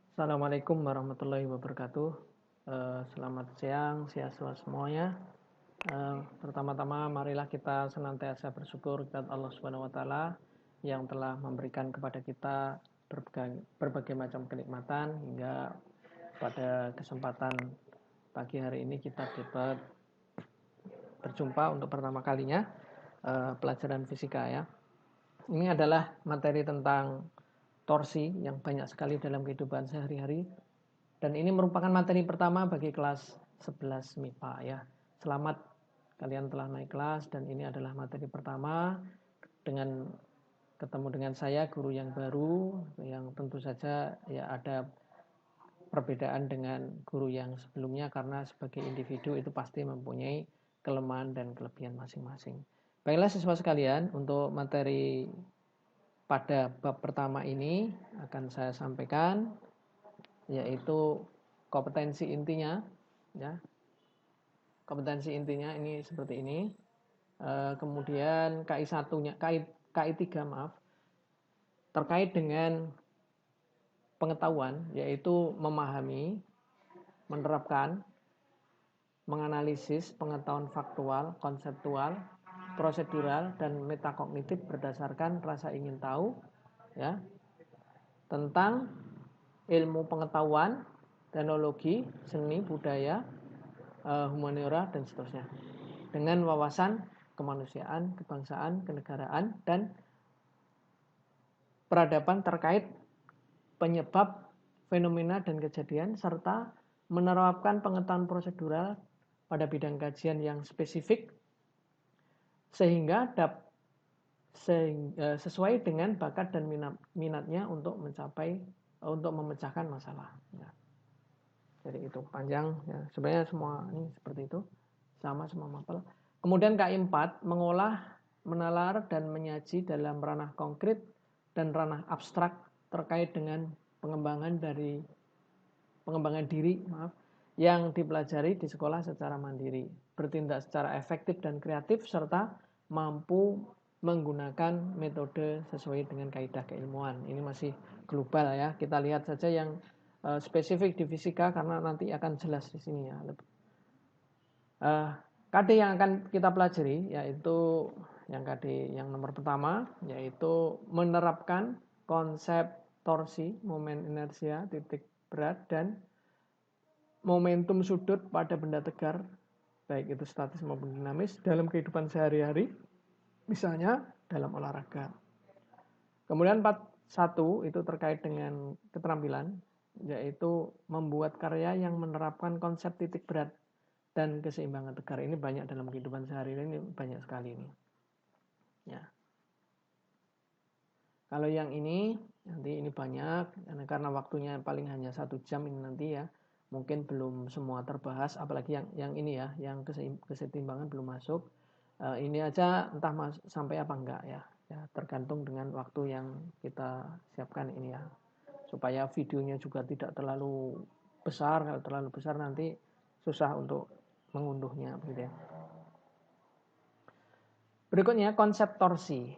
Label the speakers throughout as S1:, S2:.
S1: Assalamualaikum warahmatullahi wabarakatuh. Selamat siang, siswa semuanya. Pertama-tama, marilah kita senantiasa bersyukur kepada Allah Subhanahu Wa Taala yang telah memberikan kepada kita berbagai macam kenikmatan hingga pada kesempatan pagi hari ini kita dapat berjumpa untuk pertama kalinya pelajaran fisika ya. Ini adalah materi tentang torsi yang banyak sekali dalam kehidupan sehari-hari. Dan ini merupakan materi pertama bagi kelas 11 MIPA ya. Selamat kalian telah naik kelas dan ini adalah materi pertama dengan ketemu dengan saya guru yang baru yang tentu saja ya ada perbedaan dengan guru yang sebelumnya karena sebagai individu itu pasti mempunyai kelemahan dan kelebihan masing-masing. Baiklah siswa sekalian, untuk materi pada bab pertama ini akan saya sampaikan yaitu kompetensi intinya ya. Kompetensi intinya ini seperti ini. Kemudian KI3 maaf terkait dengan pengetahuan yaitu memahami, menerapkan, menganalisis pengetahuan faktual, konseptual, prosedural dan metakognitif berdasarkan rasa ingin tahu ya tentang ilmu pengetahuan, teknologi, seni, budaya, humaniora dan seterusnya. Dengan wawasan kemanusiaan, kebangsaan, kenegaraan dan peradaban terkait penyebab fenomena dan kejadian serta menerapkan pengetahuan prosedural pada bidang kajian yang spesifik sehingga sesuai dengan bakat dan minatnya untuk memecahkan masalah ya. Jadi itu panjang ya. Sebenarnya semua ini seperti itu sama semua mapel. Kemudian KI4 mengolah, menalar dan menyaji dalam ranah konkret dan ranah abstrak terkait dengan pengembangan diri yang dipelajari di sekolah secara mandiri, bertindak secara efektif dan kreatif serta mampu menggunakan metode sesuai dengan kaidah keilmuan. Ini masih global ya. Kita lihat saja yang spesifik di fisika karena nanti akan jelas di sini ya. KD yang akan kita pelajari yaitu yang KD yang nomor pertama yaitu menerapkan konsep torsi, momen inersia, titik berat dan momentum sudut pada benda tegar baik itu statis maupun dinamis dalam kehidupan sehari-hari, misalnya dalam olahraga. Kemudian 41 itu terkait dengan keterampilan, yaitu membuat karya yang menerapkan konsep titik berat dan keseimbangan tegar. Ini banyak dalam kehidupan sehari-hari, ini banyak sekali ini. Ya. Kalau yang ini nanti ini banyak karena waktunya paling hanya 1 jam ini nanti ya. Mungkin belum semua terbahas, apalagi yang ini ya, yang keseimbangan belum masuk. Ini aja entah sampai apa enggak ya. Ya, tergantung dengan waktu yang kita siapkan ini ya. Supaya videonya juga tidak terlalu besar, kalau terlalu besar nanti susah untuk mengunduhnya gitu ya. Berikutnya konsep torsi.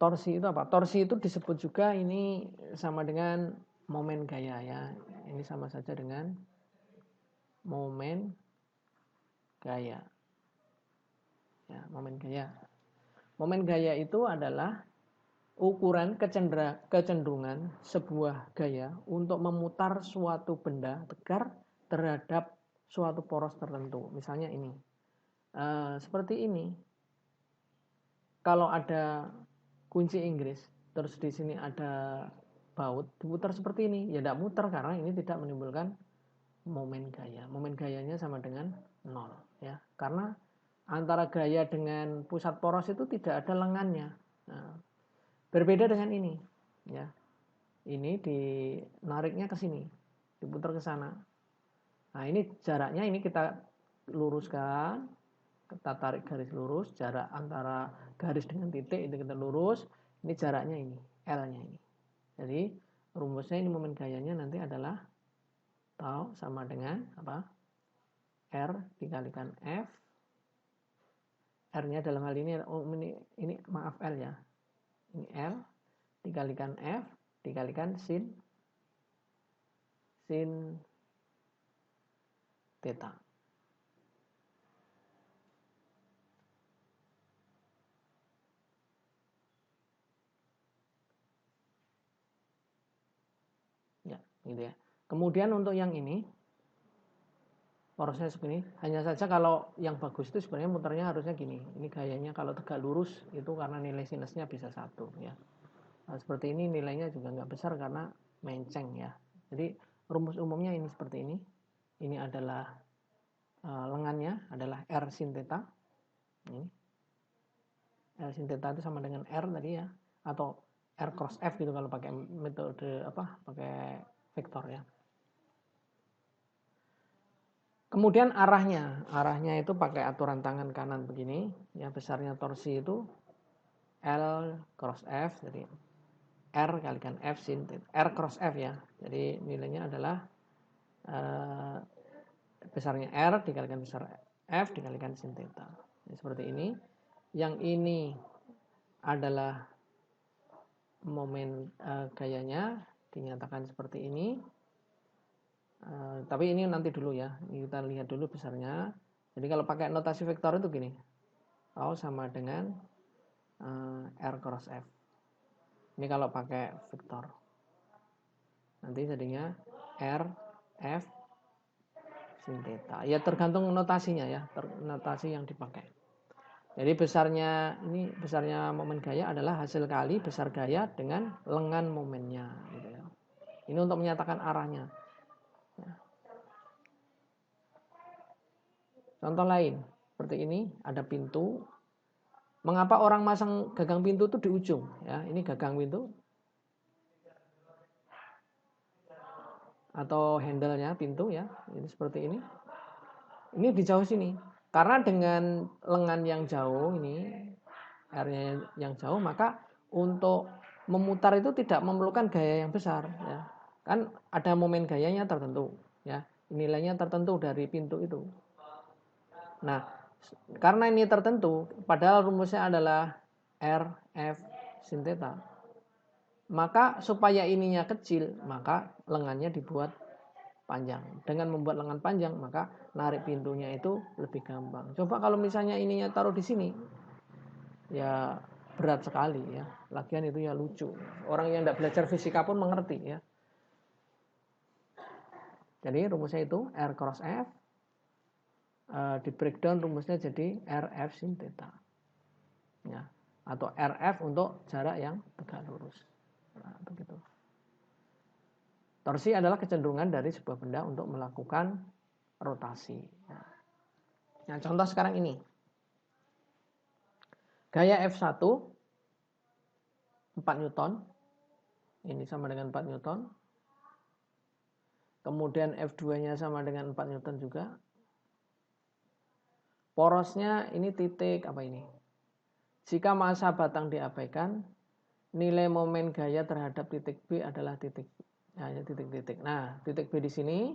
S1: Torsi itu apa? Torsi itu disebut juga ini sama dengan momen gaya ya. Ini sama saja dengan momen gaya. Ya, momen gaya. Momen gaya itu adalah ukuran kecenderungan sebuah gaya untuk memutar suatu benda tegar terhadap suatu poros tertentu. Misalnya ini. Seperti ini. Kalau ada kunci Inggris, terus di sini ada baut, diputar seperti ini. Ya tidak muter karena ini tidak menimbulkan momen gaya. Momen gayanya sama dengan 0 ya. Karena antara gaya dengan pusat poros itu tidak ada lengannya. Nah, berbeda dengan ini ya. Ini dinariknya ke sini, diputar ke sana. Nah, ini jaraknya ini kita luruskan, kita tarik garis lurus, jarak antara garis dengan titik itu kita lurus, ini jaraknya ini, L-nya ini. Jadi rumusnya ini momen gayanya nanti adalah tau sama dengan apa? R dikalikan F. R-nya dalam hal ini ini maaf L ya. Ini L dikalikan F dikalikan sin sin theta. Ya, gitu ya. Kemudian untuk yang ini porosnya segini, hanya saja kalau yang bagus itu sebenarnya muternya harusnya gini. Ini gayanya kalau tegak lurus itu karena nilai sinusnya bisa 1 ya. Nah, seperti ini nilainya juga nggak besar karena menceng ya. Jadi rumus umumnya ini seperti ini. Ini adalah lengannya adalah R sin theta. Ini R sin theta itu sama dengan R tadi ya, atau R cross F gitu kalau pakai metode pakai vektor ya. Kemudian arahnya itu pakai aturan tangan kanan begini, ya besarnya torsi itu L cross F, jadi R kalikan F sin R cross F ya. Jadi nilainya adalah besarnya R dikalikan besar F dikalikan sin theta. Jadi seperti ini. Yang ini adalah momen gayanya dinyatakan seperti ini. Tapi ini nanti dulu ya, kita lihat dulu besarnya. Jadi kalau pakai notasi vektor itu gini, Rho sama dengan R cross F. Ini kalau pakai vektor, nanti jadinya R F sin theta. Ya tergantung notasinya ya, notasi yang dipakai. Jadi besarnya momen gaya adalah hasil kali besar gaya dengan lengan momennya. Gitu ya. Ini untuk menyatakan arahnya. Ya. Contoh lain, seperti ini, ada pintu. Mengapa orang masang gagang pintu itu di ujung? Ya, ini gagang pintu. Atau handle-nya pintu ya, ini seperti ini. Ini di jauh sini. Karena dengan lengan yang jauh ini, R-nya yang jauh, maka untuk memutar itu tidak memerlukan gaya yang besar. Ya. Kan ada momen gayanya tertentu. Ya, nilainya tertentu dari pintu itu. Nah, karena ini tertentu, padahal rumusnya adalah R, F, sin theta. Maka supaya ininya kecil, maka lengannya dibuat panjang. Dengan membuat lengan panjang, maka narik pintunya itu lebih gampang. Coba kalau misalnya ininya taruh di sini, ya berat sekali ya. Lagian itu ya lucu. Orang yang tidak belajar fisika pun mengerti ya. Jadi rumusnya itu R cross F. Di breakdown rumusnya jadi RF sin theta. Ya. Atau RF untuk jarak yang tegak lurus. Nah, begitu. Torsi adalah kecenderungan dari sebuah benda untuk melakukan rotasi. Nah, contoh sekarang ini. Gaya F1 4 Newton. Ini sama dengan 4 Newton. Kemudian F2-nya sama dengan 4 Newton juga. Porosnya ini titik apa ini? Jika massa batang diabaikan, nilai momen gaya terhadap titik B adalah titik hanya titik-titik. Nah, titik B di sini.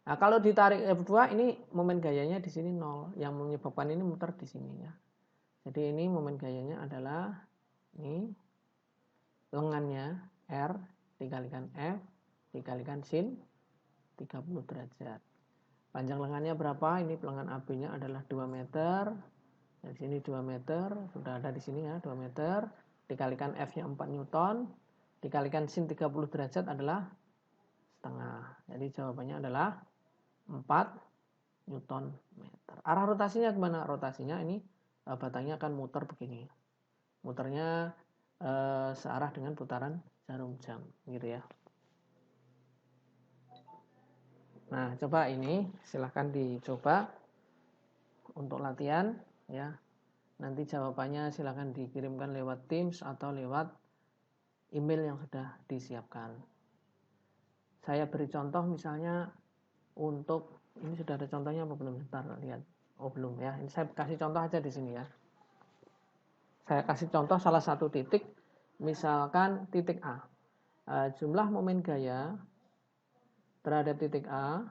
S1: Nah, kalau ditarik F2 ini momen gayanya di sini 0. Yang menyebabkan ini muter di sini ya. Jadi ini momen gayanya adalah ini lengannya R dikalikan F dikalikan sin 30 derajat. Panjang lengannya berapa? Ini lengan AB-nya adalah 2 meter. Di sini 2 meter, sudah ada di sini ya, 2 meter. Dikalikan F-nya 4 Newton, dikalikan sin 30 derajat adalah setengah. Jadi jawabannya adalah 4 Newton meter. Arah rotasinya kemana? Rotasinya ini batangnya akan muter begini. Muternya searah dengan putaran jarum jam, gitu ya. Nah, coba ini silahkan dicoba untuk latihan ya. Nanti jawabannya silahkan dikirimkan lewat Teams atau lewat email yang sudah disiapkan. Saya beri contoh misalnya untuk ini sudah ada contohnya apa belum? Bentar lihat. Oh belum ya. Ini saya kasih contoh aja di sini ya. Saya kasih contoh salah satu titik, misalkan titik A. Jumlah momen gaya terhadap titik A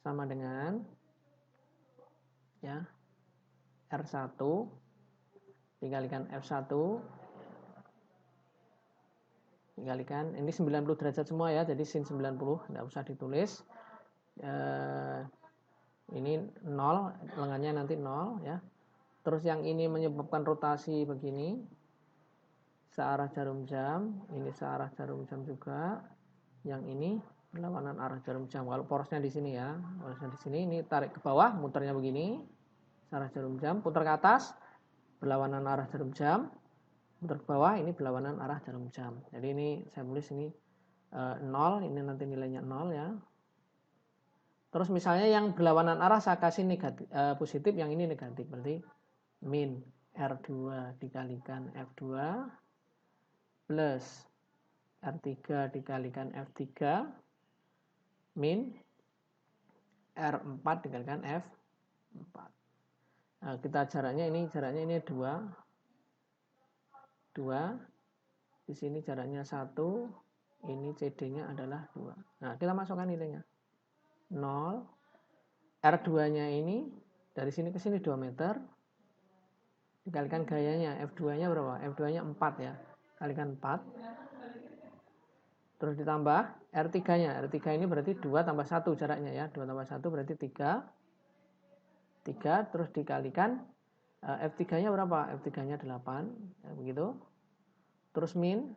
S1: sama dengan ya R1 dikalikan F1 dikalikan, ini 90 derajat semua ya, jadi sin 90, tidak usah ditulis. Ini 0, lengannya nanti 0 ya. Terus yang ini menyebabkan rotasi begini, searah jarum jam, ini searah jarum jam juga. Yang ini berlawanan arah jarum jam. Kalau porosnya di sini ya, porosnya di sini, ini tarik ke bawah, muternya begini, searah jarum jam, putar ke atas, berlawanan arah jarum jam, putar ke bawah, ini berlawanan arah jarum jam. Jadi ini saya tulis ini 0, ini nanti nilainya 0 ya. Terus misalnya yang berlawanan arah saya kasih negatif, positif, yang ini negatif, berarti min R2 dikalikan F2 plus R3 dikalikan F3 min R4 dikalikan F4. Nah, kita jaraknya ini 2. Di sini jaraknya 1, ini CD-nya adalah 2. Nah, kita masukkan nilainya. 0, R2-nya ini dari sini ke sini 2 meter, dikalikan gayanya, F2-nya berapa? F2-nya 4 ya, kalikan 4, terus ditambah R3-nya, R3 ini berarti 2 tambah 1 jaraknya ya, 2 tambah 1 berarti 3, terus dikalikan F3-nya berapa? F3-nya 8, ya, begitu. Terus min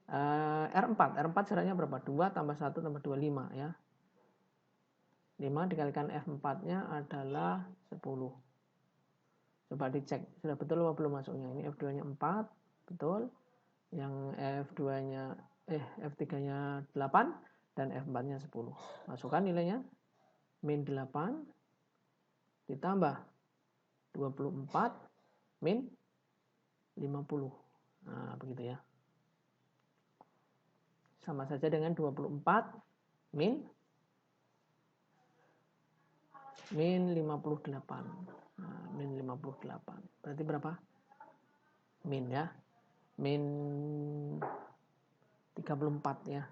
S1: R4 jaraknya berapa? 2 tambah 1 tambah 2, 5 ya. 5 dikalikan F4-nya adalah 10. Coba dicek, sudah betul apa belum masuknya? Ini F2-nya 4, betul. Yang F3-nya 8 dan F4-nya 10. Masukkan nilainya. Min 8 ditambah 24 min 50. Nah, begitu ya. Sama saja dengan 24 min 58. Nah, min 58. Berarti berapa? Min ya. Min 34 ya.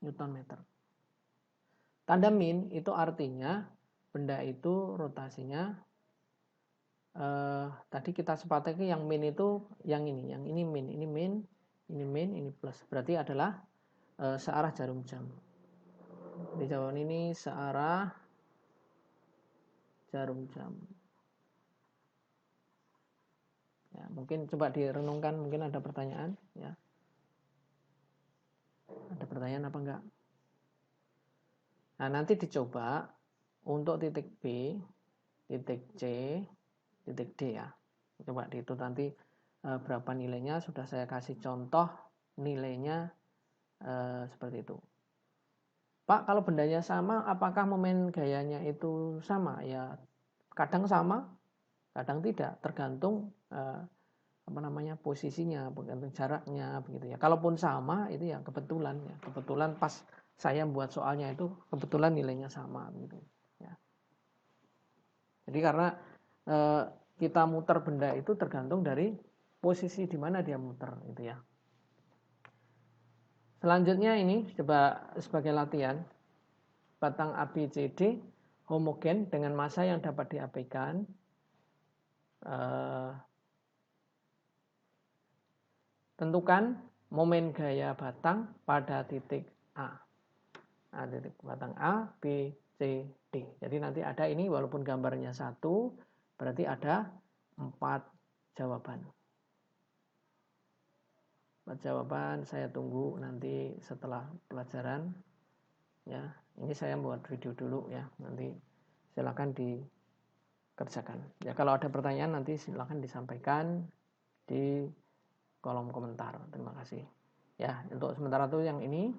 S1: Newton meter. Tanda min itu artinya benda itu rotasinya tadi kita sepakati yang min itu yang ini min, ini min, ini plus. Berarti adalah searah jarum jam. Di jawaban ini searah jarum jam. Ya, mungkin coba direnungkan, mungkin ada pertanyaan ya. Ada pertanyaan apa enggak? Nah, nanti dicoba untuk titik B, titik C, titik D ya. Coba dihitung nanti berapa nilainya, sudah saya kasih contoh nilainya seperti itu. Pak, kalau bendanya sama, apakah momen gayanya itu sama? Ya, kadang sama, kadang tidak, tergantung posisinya, tergantung jaraknya begitu ya. Kalaupun sama itu ya kebetulan ya. Kebetulan pas saya buat soalnya itu kebetulan nilainya sama gitu ya. Jadi karena kita muter benda itu tergantung dari posisi di mana dia muter gitu ya. Selanjutnya ini coba sebagai latihan, batang ABCD homogen dengan massa yang dapat diabaikan. Tentukan momen gaya batang pada titik A. Nah, titik batang A, B, C, D. Jadi nanti ada ini walaupun gambarnya 1, berarti ada 4 jawaban. 4 jawaban saya tunggu nanti setelah pelajaran. Ya, ini saya buat video dulu ya. Nanti silakan dikerjakan. Ya, kalau ada pertanyaan nanti silakan disampaikan di kolom komentar. Terima kasih. Ya, untuk sementara itu yang ini.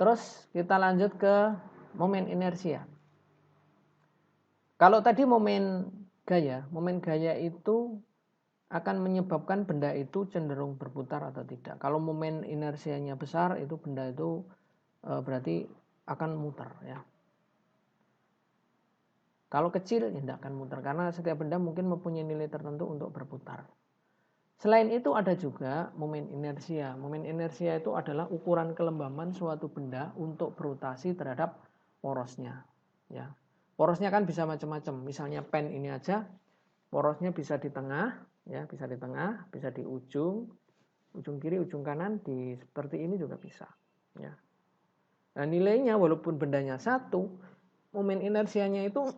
S1: Terus kita lanjut ke momen inersia. Kalau tadi momen gaya itu akan menyebabkan benda itu cenderung berputar atau tidak. Kalau momen inersianya besar, itu benda itu berarti akan muter ya. Kalau kecil ya tidak akan muter karena setiap benda mungkin mempunyai nilai tertentu untuk berputar. Selain itu ada juga momen inersia. Momen inersia itu adalah ukuran kelembaman suatu benda untuk berotasi terhadap porosnya. Ya, porosnya kan bisa macam-macam. Misalnya pen ini aja, porosnya bisa di tengah, ya, bisa di tengah, bisa di ujung kiri, ujung kanan, di seperti ini juga bisa, ya. Nah, nilainya walaupun bendanya satu, momen inersianya itu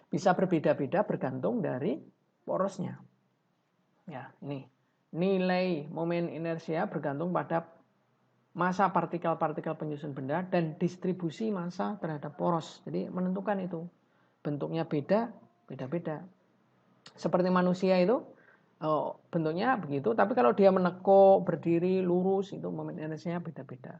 S1: bisa berbeda-beda bergantung dari porosnya. Ya, ini nilai momen inersia bergantung pada massa partikel-partikel penyusun benda dan distribusi massa terhadap poros. Jadi menentukan itu. Bentuknya beda-beda. Seperti manusia itu bentuknya begitu, tapi kalau dia menekuk, berdiri, lurus, itu momen inersianya beda-beda.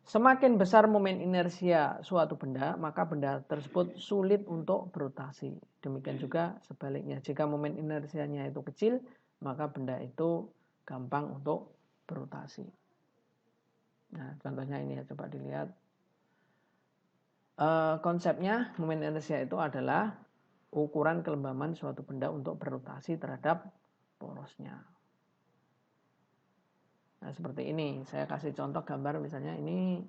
S1: Semakin besar momen inersia suatu benda, maka benda tersebut sulit untuk berotasi. Demikian juga sebaliknya, jika momen inersianya itu kecil, maka benda itu gampang untuk berotasi. Nah, contohnya ini ya, coba dilihat. Konsepnya momen inersia itu adalah ukuran kelembaban suatu benda untuk berotasi terhadap porosnya. Nah, seperti ini. Saya kasih contoh gambar misalnya ini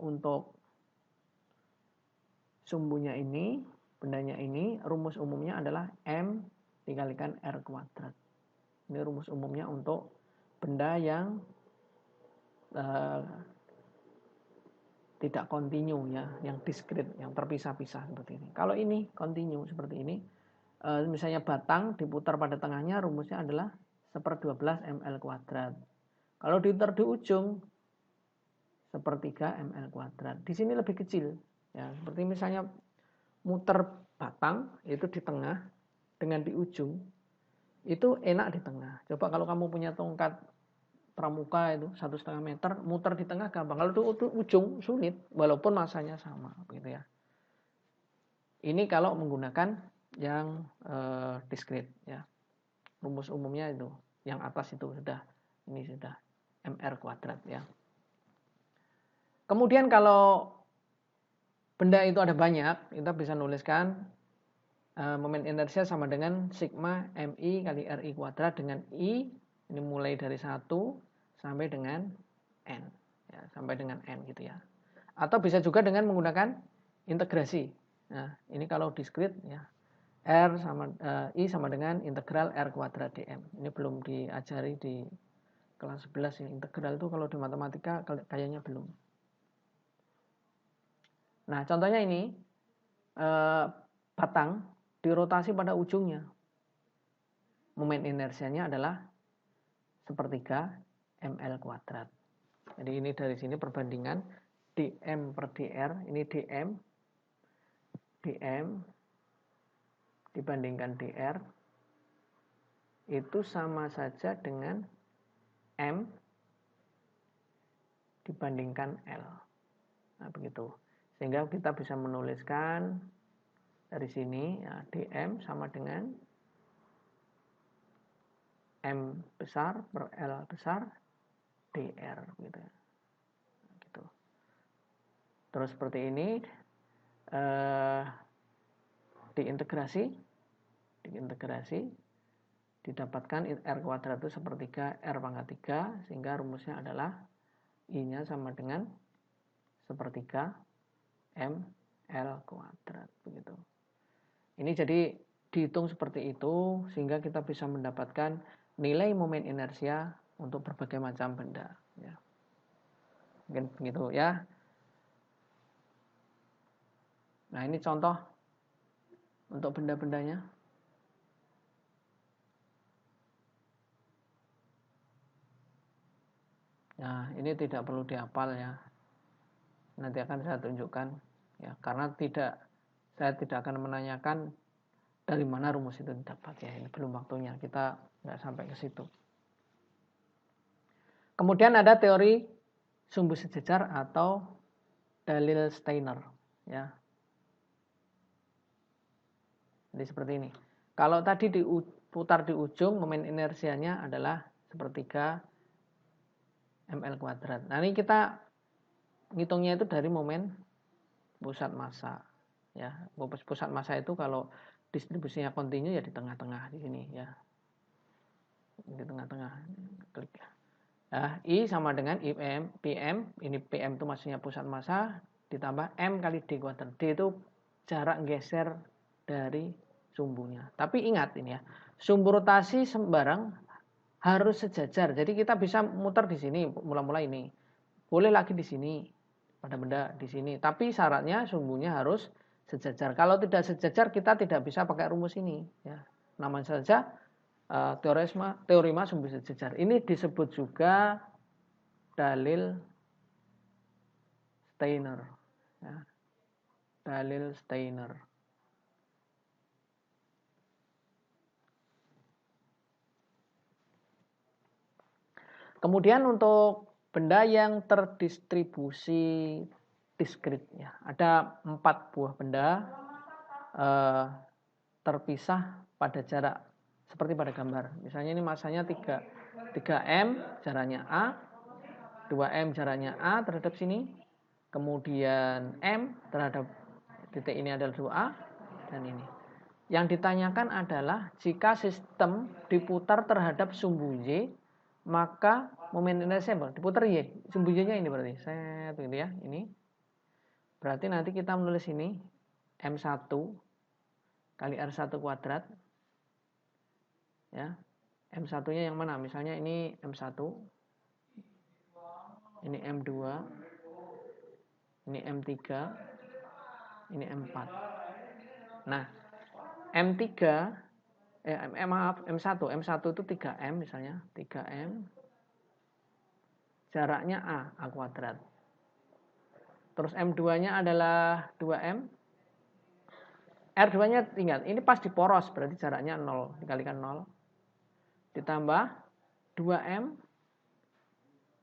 S1: untuk sumbunya ini, bendanya ini, rumus umumnya adalah M dikalikan R kuadrat. Ini rumus umumnya untuk benda yang tidak kontinu ya, yang diskrit, yang terpisah-pisah seperti ini. Kalau ini kontinu seperti ini, misalnya batang diputar pada tengahnya, rumusnya adalah 1/12 ml kuadrat. Kalau diputar di ujung, 1/3 ml kuadrat. Di sini lebih kecil, ya. Seperti misalnya muter batang itu di tengah dengan di ujung, itu enak di tengah. Coba kalau kamu punya tongkat pramuka itu 1,5 meter, muter di tengah gampang. Kalau itu ujung sulit, walaupun masanya sama, gitu ya. Ini kalau menggunakan yang diskrit, ya. Rumus umumnya itu, yang atas itu sudah, ini sudah mr kuadrat, ya. Kemudian kalau benda itu ada banyak, kita bisa nuliskan momen inersia sama dengan sigma mi kali ri kuadrat dengan i, ini mulai dari 1 sampai dengan n, ya, sampai dengan n gitu ya. Atau bisa juga dengan menggunakan integrasi. Nah, ini kalau diskrit ya, r sama i sama dengan integral r kuadrat dm. Ini belum diajari di kelas 11 ya. Integral itu kalau di matematika kayaknya belum. Nah, contohnya ini batang dirotasi pada ujungnya. Momen inersianya adalah 1/3 ml kuadrat. Jadi ini dari sini perbandingan dm per dr, ini dm dibandingkan dr itu sama saja dengan m dibandingkan l. Nah, begitu. Sehingga kita bisa menuliskan dari sini ya, dm sama dengan m besar per l besar dr gitu. Gitu. Terus seperti ini diintegrasi didapatkan r kuadrat itu 1/3 r pangkat 3, sehingga rumusnya adalah i-nya sama dengan 1/3 ml kuadrat begitu. Ini jadi dihitung seperti itu sehingga kita bisa mendapatkan nilai momen inersia untuk berbagai macam benda, ya. Mungkin begitu ya. Nah, ini contoh untuk benda-bendanya. Nah, ini tidak perlu dihafal ya. Nanti akan saya tunjukkan ya, karena saya tidak akan menanyakan dari mana rumus itu didapat ya. Ini belum waktunya, kita nggak sampai ke situ. Kemudian ada teori sumbu sejajar atau dalil Steiner ya. Jadi seperti ini. Kalau tadi diputar di ujung, momen inersianya adalah 1/3 ml kuadrat. Nah, ini kita ngitungnya itu dari momen pusat massa. Ya, pusat massa itu kalau distribusinya kontinu ya di tengah-tengah di sini ya. Di tengah-tengah. Klik. Nah, I sama dengan PM, ini PM itu maksudnya pusat massa ditambah M kali D kuadrat. D itu jarak geser dari sumbunya. Tapi ingat ini ya, sumbu rotasi sembarang harus sejajar. Jadi kita bisa muter di sini, mula-mula ini. Boleh lagi di sini, pada benda di sini. Tapi syaratnya sumbunya harus sejajar. Kalau tidak sejajar, kita tidak bisa pakai rumus ini. Ya, namanya saja teorema sumbu sejajar. Ini disebut juga dalil Steiner. Ya, dalil Steiner. Kemudian untuk benda yang terdistribusi diskrit, ya, ada 4 buah benda terpisah pada jarak seperti pada gambar. Misalnya ini masanya 3M jaraknya A, 2M jaraknya A terhadap sini, kemudian M terhadap titik ini adalah 2A, dan ini. Yang ditanyakan adalah jika sistem diputar terhadap sumbu Y, maka momen inersia diputar Y. Sumbu Y-nya ini berarti. Set gitu ya, ini. Berarti nanti kita menulis ini M1 kali R1 kuadrat. Ya. M1-nya yang mana? Misalnya ini M1. Ini M2. Ini M3. Ini M4. Nah, M3 M1 itu 3M misalnya, 3M. Jaraknya A kuadrat. Terus M2-nya adalah 2M. R2-nya tinggal, ini pas di poros, berarti jaraknya 0, dikalikan 0. Ditambah 2M,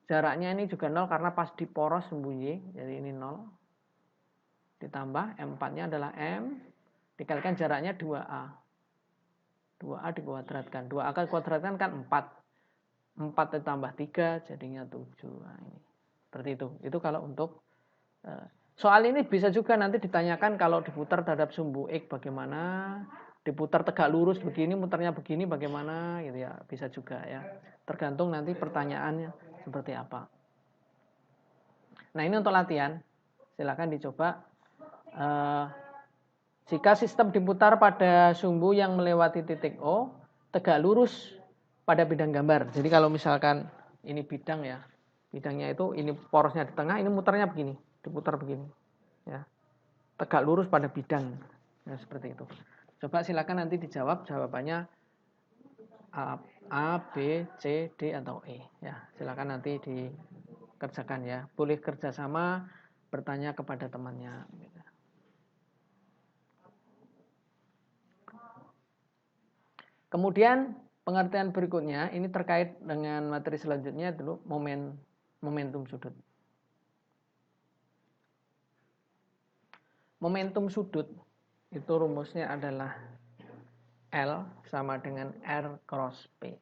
S1: jaraknya ini juga 0 karena pas di poros sumbu Y, jadi ini 0. Ditambah M4-nya adalah M, dikalikan jaraknya 2A. 2A dikuadratkan, 2A dikuadratkan kan 4. 4 ditambah 3 jadinya 7. Nah, ini. Seperti itu. Itu kalau untuk soal ini bisa juga nanti ditanyakan kalau diputar terhadap sumbu X bagaimana, diputar tegak lurus begini, muternya begini bagaimana gitu ya, bisa juga ya. Tergantung nanti pertanyaannya seperti apa. Nah, ini untuk latihan. Silakan dicoba. Jika sistem diputar pada sumbu yang melewati titik O, tegak lurus pada bidang gambar. Jadi kalau misalkan ini bidang ya, bidangnya itu ini porosnya di tengah, ini muternya begini, diputar begini. Ya, tegak lurus pada bidang, ya, seperti itu. Coba silakan nanti dijawab jawabannya A, B, C, D atau E. Ya, silakan nanti dikerjakan ya. Boleh kerjasama, bertanya kepada temannya. Kemudian pengertian berikutnya ini terkait dengan materi selanjutnya dulu momentum sudut. Momentum sudut itu rumusnya adalah L sama dengan R cross P.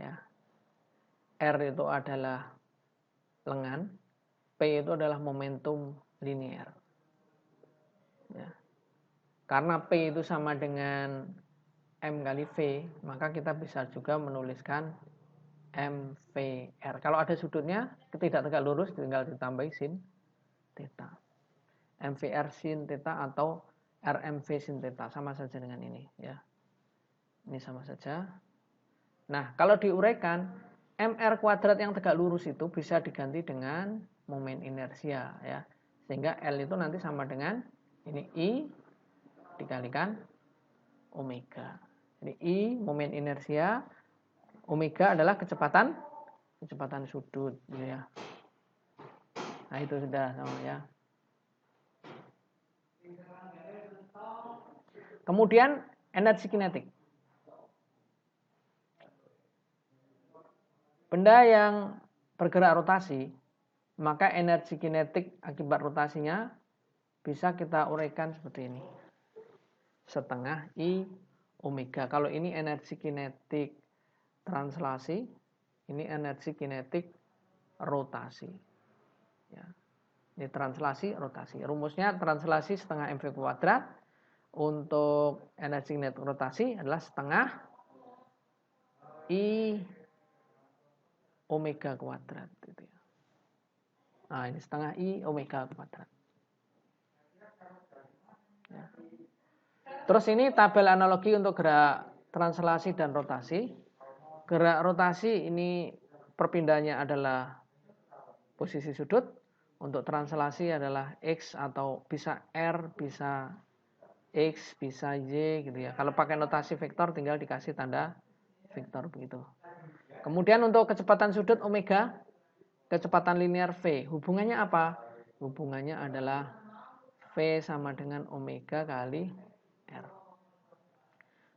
S1: Ya. R itu adalah lengan, P itu adalah momentum linear. Ya. Karena P itu sama dengan M kali V, maka kita bisa juga menuliskan MVR. Kalau ada sudutnya tidak tegak lurus, tinggal ditambahi sin theta. MVR sin theta atau RMV sin theta, sama saja dengan ini ya. Ini sama saja. Nah, kalau diuraikan MR kuadrat yang tegak lurus itu bisa diganti dengan momen inersia ya. Sehingga L itu nanti sama dengan ini I dikalikan omega. Jadi I momen inersia, omega adalah kecepatan sudut gitu ya. Nah, itu sudah sama ya. Kemudian energi kinetik. Benda yang bergerak rotasi, maka energi kinetik akibat rotasinya bisa kita uraikan seperti ini. Setengah I omega. Kalau ini energi kinetik translasi, ini energi kinetik rotasi. Ya. Ini translasi, rotasi. Rumusnya translasi setengah mv kuadrat. Untuk energi kinetik rotasi adalah setengah I omega kuadrat. Gitu ya. Nah, ini setengah I omega kuadrat. Ya. Terus ini tabel analogi untuk gerak translasi dan rotasi. Gerak rotasi ini perpindahannya adalah posisi sudut. Untuk translasi adalah X atau bisa R, bisa X, bisa Y gitu ya. Kalau pakai notasi vektor tinggal dikasih tanda vektor begitu. Kemudian untuk kecepatan sudut omega, kecepatan linear V. Hubungannya apa? Hubungannya adalah V sama dengan omega kali R.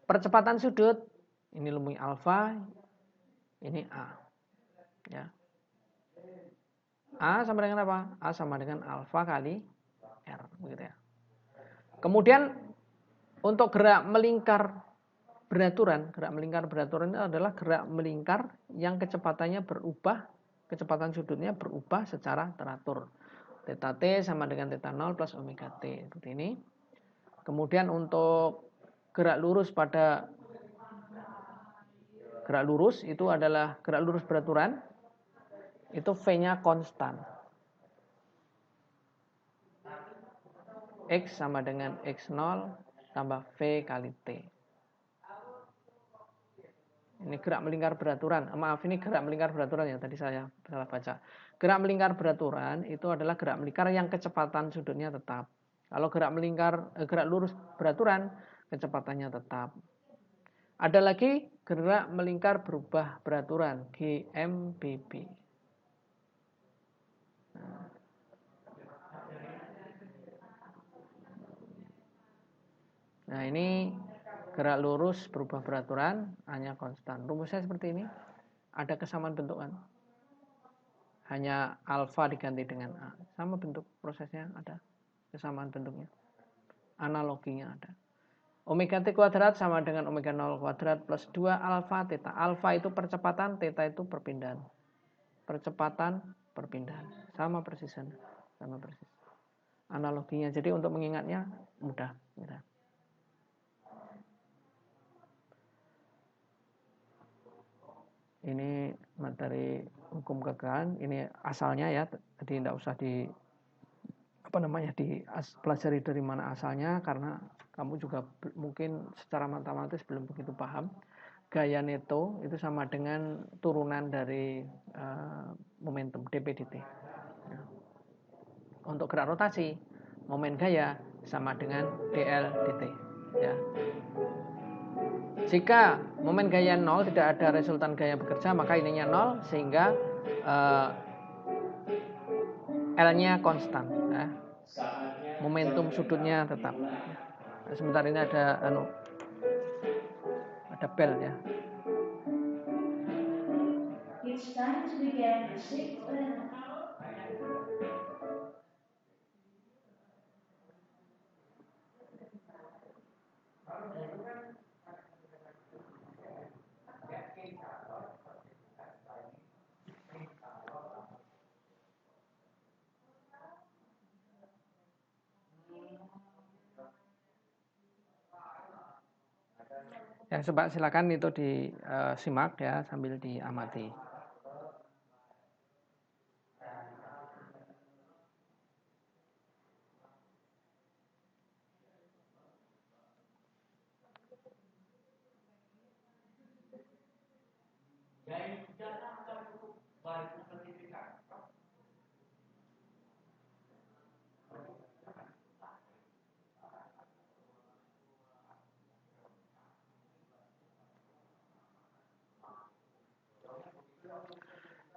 S1: Percepatan sudut, ini lumui alfa, ini A. Ya. A sama dengan apa? A sama dengan alfa kali R. Begitu ya. Kemudian untuk gerak melingkar beraturan itu adalah gerak melingkar yang kecepatannya berubah, kecepatan sudutnya berubah secara teratur. Theta T sama dengan theta 0 plus omega T. Seperti ini. Kemudian untuk gerak lurus pada gerak lurus itu adalah gerak lurus beraturan. Itu V-nya konstan. X sama dengan X0 tambah V kali T. Ini gerak melingkar beraturan. Maaf, ini gerak melingkar beraturan ya. Tadi saya salah baca. Gerak melingkar beraturan itu adalah gerak melingkar yang kecepatan sudutnya tetap. Kalau gerak lurus beraturan, kecepatannya tetap. Ada lagi gerak melingkar berubah beraturan, GMBB. Nah, ini gerak lurus berubah beraturan, hanya konstan. Rumusnya seperti ini. Ada kesamaan bentuk kan? Hanya alfa diganti dengan A. Sama bentuk prosesnya ada. Kesamaan bentuknya. Analoginya ada. Omega T kuadrat sama dengan omega 0 kuadrat plus 2 alfa theta. Alfa itu percepatan, theta itu perpindahan. Percepatan, perpindahan. Sama persis. Sama persis. Analoginya. Jadi untuk mengingatnya mudah. Ini materi hukum kegagalan, ini asalnya ya, jadi tidak usah pelajari dari mana asalnya, karena kamu juga mungkin secara matematis belum begitu paham. Gaya Neto itu sama dengan turunan dari momentum dp/dt. Ya. Untuk gerak rotasi, momen gaya sama dengan dl dt. Ya. Jika momen gaya 0 tidak ada resultan gaya bekerja, maka ininya 0 sehingga L-nya konstan. Ya. Momentum sudutnya tetap. Nah, sebentar ini ada bel ya.
S2: It's time to begin the sixth lesson.
S1: Ya, coba silakan itu disimak ya sambil diamati.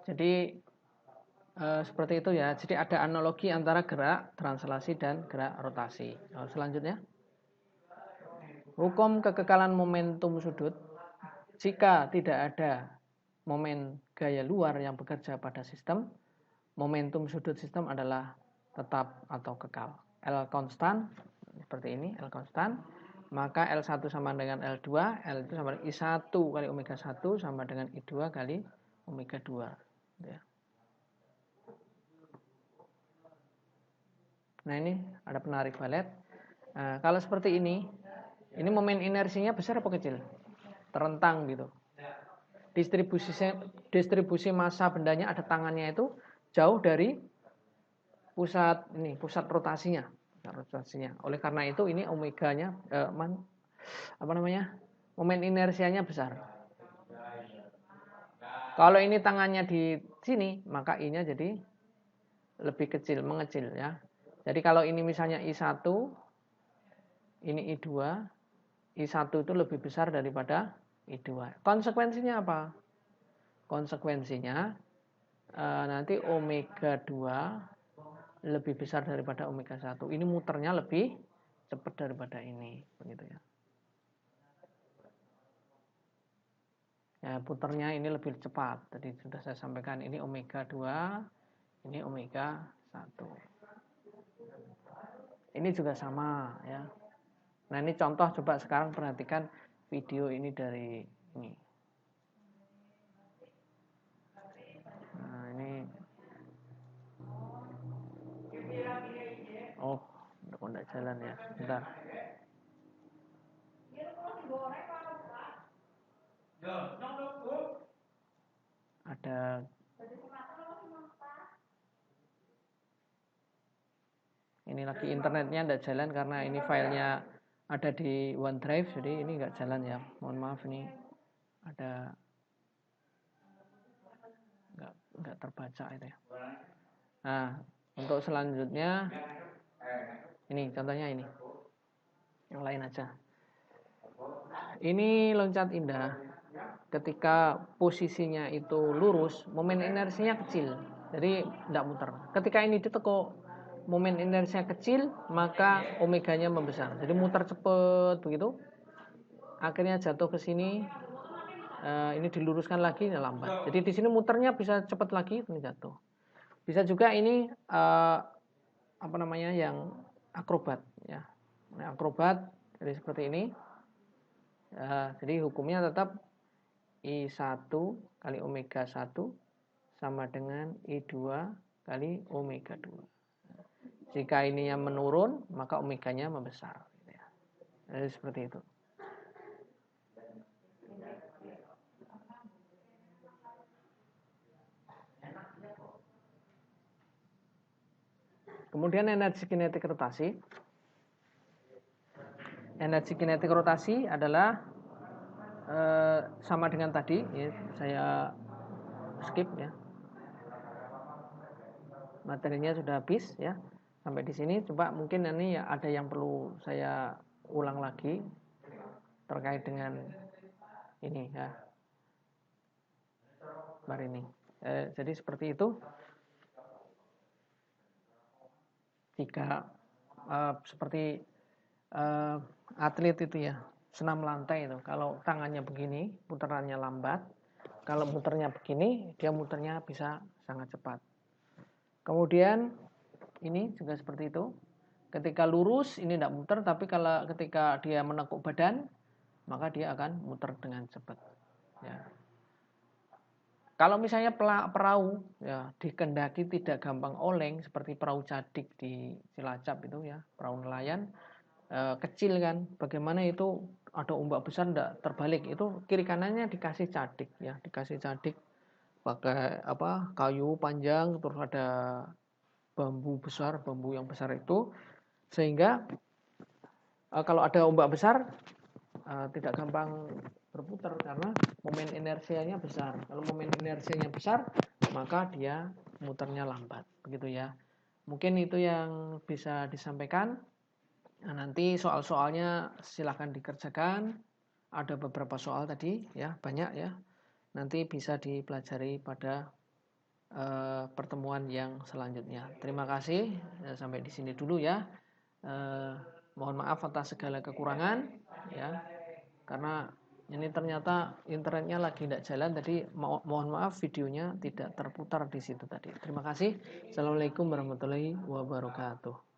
S1: Jadi seperti itu ya. Jadi ada analogi antara gerak translasi dan gerak rotasi. Selanjutnya, hukum kekekalan momentum sudut. Jika tidak ada momen gaya luar yang bekerja pada sistem, momentum sudut sistem adalah tetap atau kekal. L konstan, seperti ini, L konstan. Maka L1 sama dengan L2, L itu sama dengan I1 kali omega 1 sama dengan I2 kali omega 2. Ya. Nah, ini ada penarik balet. Nah, kalau seperti ini momen inersinya besar apa kecil? Terentang gitu. Distribusi massa bendanya ada tangannya itu jauh dari pusat rotasinya. rotasinya. Oleh karena itu ini omeganya momen inersianya besar. Kalau ini tangannya di sini, maka I-nya jadi lebih kecil, mengecil ya. Jadi kalau ini misalnya I1, ini I2, I1 itu lebih besar daripada I2. Konsekuensinya apa? Konsekuensinya nanti omega 2 lebih besar daripada omega 1. Ini muternya lebih cepat daripada ini, begitu ya. Ya, puternya ini lebih cepat. Tadi sudah saya sampaikan ini omega 2, ini omega 1. Ini juga sama ya. Nah, ini contoh, coba sekarang perhatikan video ini dari ini. Nah, ini oh, udah enggak jalan ya. Bentar. Ada ini lagi internetnya enggak jalan karena ini filenya ada di OneDrive, jadi ini enggak jalan ya. Mohon maaf, ini ada enggak terbaca itu ya. Nah, untuk selanjutnya ini contohnya ini. Yang lain aja. Ini loncat indah. Ketika posisinya itu lurus, momen inersinya kecil, jadi tidak muter. Ketika ini ditekuk, momen inersinya kecil, maka omeganya membesar. Jadi muter cepat begitu. Akhirnya jatuh ke sini. Ini diluruskan lagi, ini lambat. Jadi di sini muternya bisa cepat lagi, ini jatuh. Bisa juga ini yang akrobat ya. Nah, akrobat jadi seperti ini. Jadi hukumnya tetap I1 kali omega 1 sama dengan I2 kali omega 2. Jika ininya menurun, maka omeganya membesar. Jadi seperti itu. Kemudian energi kinetik rotasi. Energi kinetik rotasi adalah sama dengan tadi, ya, saya skip ya. Materinya sudah habis ya. Sampai di sini, coba mungkin ini ya ada yang perlu saya ulang lagi terkait dengan ini ya. Ini. Jadi seperti itu. Jika seperti atlet itu ya, senam lantai itu, kalau tangannya begini, putarannya lambat. Kalau muternya begini, dia muternya bisa sangat cepat. Kemudian ini juga seperti itu. Ketika lurus ini tidak muter, tapi kalau ketika dia menekuk badan, maka dia akan muter dengan cepat. Ya. Kalau misalnya perahu ya dikendaki tidak gampang oleng seperti perahu Cadik di Cilacap itu ya, perahu nelayan kecil kan, bagaimana itu ada ombak besar tidak terbalik, itu kiri kanannya dikasih cadik ya, dikasih cadik pakai kayu panjang, terus ada bambu besar, bambu yang besar itu, sehingga kalau ada ombak besar tidak gampang berputar karena momen inersianya besar. Kalau momen inersianya besar, maka dia muternya lambat, begitu ya. Mungkin itu yang bisa disampaikan. Nah, nanti soal-soalnya silahkan dikerjakan. Ada beberapa soal tadi ya, banyak ya. Nanti bisa dipelajari pada pertemuan yang selanjutnya. Terima kasih. Sampai di sini dulu ya. Mohon maaf atas segala kekurangan ya. Karena ini ternyata internetnya lagi tidak jalan, tadi mohon maaf videonya tidak terputar di situ tadi. Terima kasih. Assalamualaikum warahmatullahi wabarakatuh.